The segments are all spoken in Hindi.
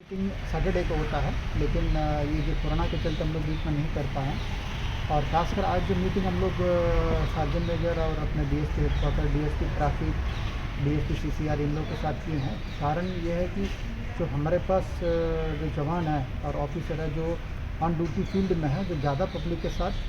मीटिंग सैटरडे को होता है, लेकिन ये जो कोरोना के चलते हम लोग बीच में नहीं कर पाए। और खासकर आज जो मीटिंग हम लोग सार्जन मेजर और अपने DSP headquarter, DSP traffic, DSP CCR इन लोगों के साथ किए हैं। कारण ये है कि जो हमारे पास जो जवान है और ऑफिसर है जो ऑन ड्यूटी फील्ड में है, जो ज़्यादा पब्लिक के साथ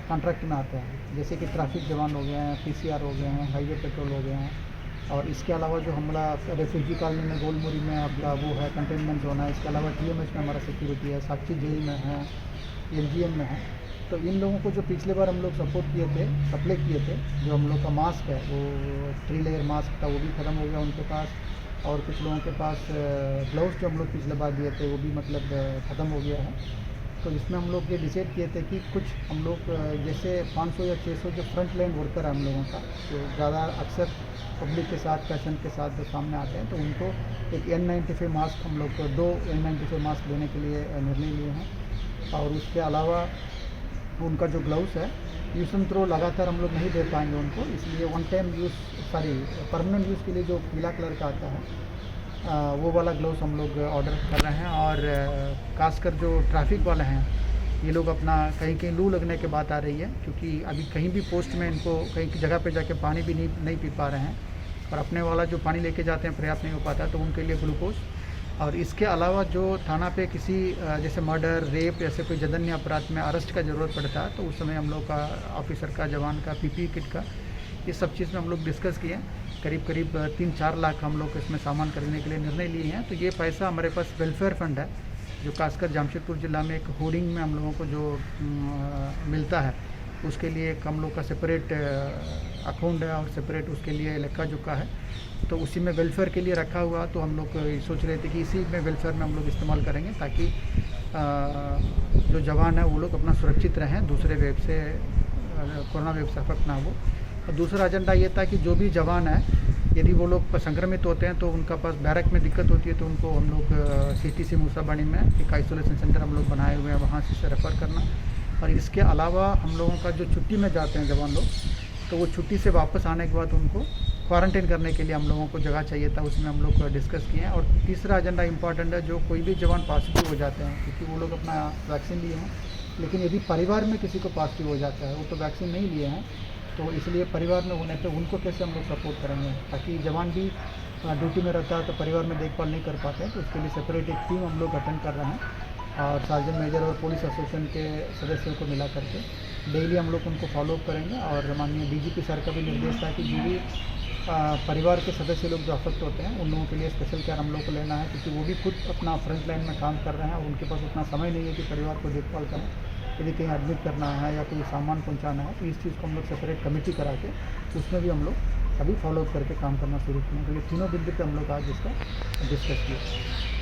कॉन्ट्रैक्ट में आते हैं, जैसे कि ट्रैफिक जवान हो गए हैं, पीसीआर हो गए हैं, हाईवे पेट्रोल हो गए हैं। और इसके अलावा जो हमारा रेफ्यूजी कॉलोनी में गोलमुरी में आपका वो है कंटेनमेंट जोन है। इसके अलावा टीएमएच में हमारा सिक्योरिटी है, साक्षी जेल में है, एलजीएम में है। तो इन लोगों को जो पिछले बार हम लोग सपोर्ट किए थे, सप्लाई किए थे, जो हम लोग का मास्क है वो 3 लेयर मास्क था, वो भी ख़त्म हो गया उनके पास। और कुछ लोगों के पास ग्लव्स जो हम लोग पिछले बार दिए थे वो भी मतलब ख़त्म हो गया है। तो इसमें हम लोग ये डिसाइड किए थे कि कुछ हम लोग जैसे 500 या 600 जो फ्रंट लाइन वर्कर है हम लोगों का, जो ज़्यादा अक्सर पब्लिक के साथ पेशेंट के साथ जो सामने आते हैं, तो उनको एक N95 मास्क हम लोग को 2 N95 मास्क देने के लिए निर्णय लिए हैं। और उसके अलावा उनका जो ग्लव्स है यूज़ एंड थ्रो लगातार हम लोग नहीं दे पाएंगे उनको, इसलिए one time use permanent use के लिए जो पीला कलर का आता है वो वाला ग्लव्स हम लोग ऑर्डर कर रहे हैं। और खासकर जो ट्रैफिक वाले हैं ये लोग अपना कहीं कहीं लू लगने के बात आ रही है, क्योंकि अभी कहीं भी पोस्ट में इनको कहीं की जगह पे जाके पानी भी नहीं पी पा रहे हैं, और अपने वाला जो पानी लेके जाते हैं पर्याप्त नहीं हो पाता, तो उनके लिए ग्लूकोज। और इसके अलावा जो थाना पे किसी जैसे मर्डर, रेप, ऐसे कोई जघन्य अपराध में अरेस्ट का ज़रूरत पड़ता है, तो उस समय हम लोग का ऑफिसर का, जवान का पीपीई किट का, ये सब चीज़ में हम लोग डिस्कस किए। करीब 3-4 लाख हम लोग इसमें सामान खरीदने के लिए निर्णय लिए हैं। तो ये पैसा हमारे पास वेलफेयर फंड है, जो खासकर जमशेदपुर ज़िला में एक होर्डिंग में हम लोगों को जो मिलता है, उसके लिए एक हम लोग का सेपरेट अकाउंट है और सेपरेट उसके लिए लेखा जोखा है। तो उसी में वेलफेयर के लिए रखा हुआ, तो हम लोग सोच रहे थे कि इसी में वेलफेयर में हम लोग इस्तेमाल करेंगे, ताकि जो जवान है वो लोग अपना सुरक्षित रहें, दूसरे वेव से कोरोना वेव से अफेक्ट ना हो। और दूसरा एजेंडा ये था कि जो भी जवान है, यदि वो लोग संक्रमित होते हैं तो उनका पास बैरक में दिक्कत होती है, तो उनको हम लोग सीटीसी मूसाबानी में एक आइसोलेशन सेंटर हम लोग बनाए हुए हैं, वहाँ से रेफ़र करना। और इसके अलावा हम लोगों का जो छुट्टी में जाते हैं जवान लोग, तो वो छुट्टी से वापस आने के बाद उनको क्वारंटाइन करने के लिए हम लोगों को जगह चाहिए था, उसमें हम लोग डिस्कस किए हैं। और तीसरा एजेंडा इंपॉर्टेंट है, जो कोई भी जवान पॉजिटिव हो जाते हैं, क्योंकि वो लोग अपना वैक्सीन लिए हैं, लेकिन यदि परिवार में किसी को पॉजिटिव हो जाता है, वो तो वैक्सीन नहीं लिए हैं, तो इसलिए परिवार में होने पे उनको कैसे हम लोग सपोर्ट करेंगे, ताकि जवान भी ड्यूटी में रहता है तो परिवार में देखभाल नहीं कर पाते हैं। तो उसके लिए सेपरेट एक टीम हम लोग गठन कर रहे हैं, और सार्जन मेजर और पुलिस एसोसिएशन के सदस्यों को मिला करके डेली हम लोग उनको फॉलोअप करेंगे। और माननीय डीजीपी सर का भी निर्देश था कि जो भी परिवार के सदस्य लोग जो अफेक्ट होते हैं, उन लोगों के लिए स्पेशल केयर हम लोग को लेना है, क्योंकि वो भी खुद अपना फ्रंट लाइन में काम कर रहे हैं और उनके पास उतना समय नहीं है कि परिवार को देखभाल करें। यदि कहीं एडमिट करना है या कोई सामान पहुंचाना है, तो इस चीज़ को हम लोग सेपरेट कमेटी करा के उसमें भी हम लोग अभी फॉलोअप करके काम करना शुरू किए। तो ये तीनों बिंदु पे हम लोग आज इसका डिस्कस किए।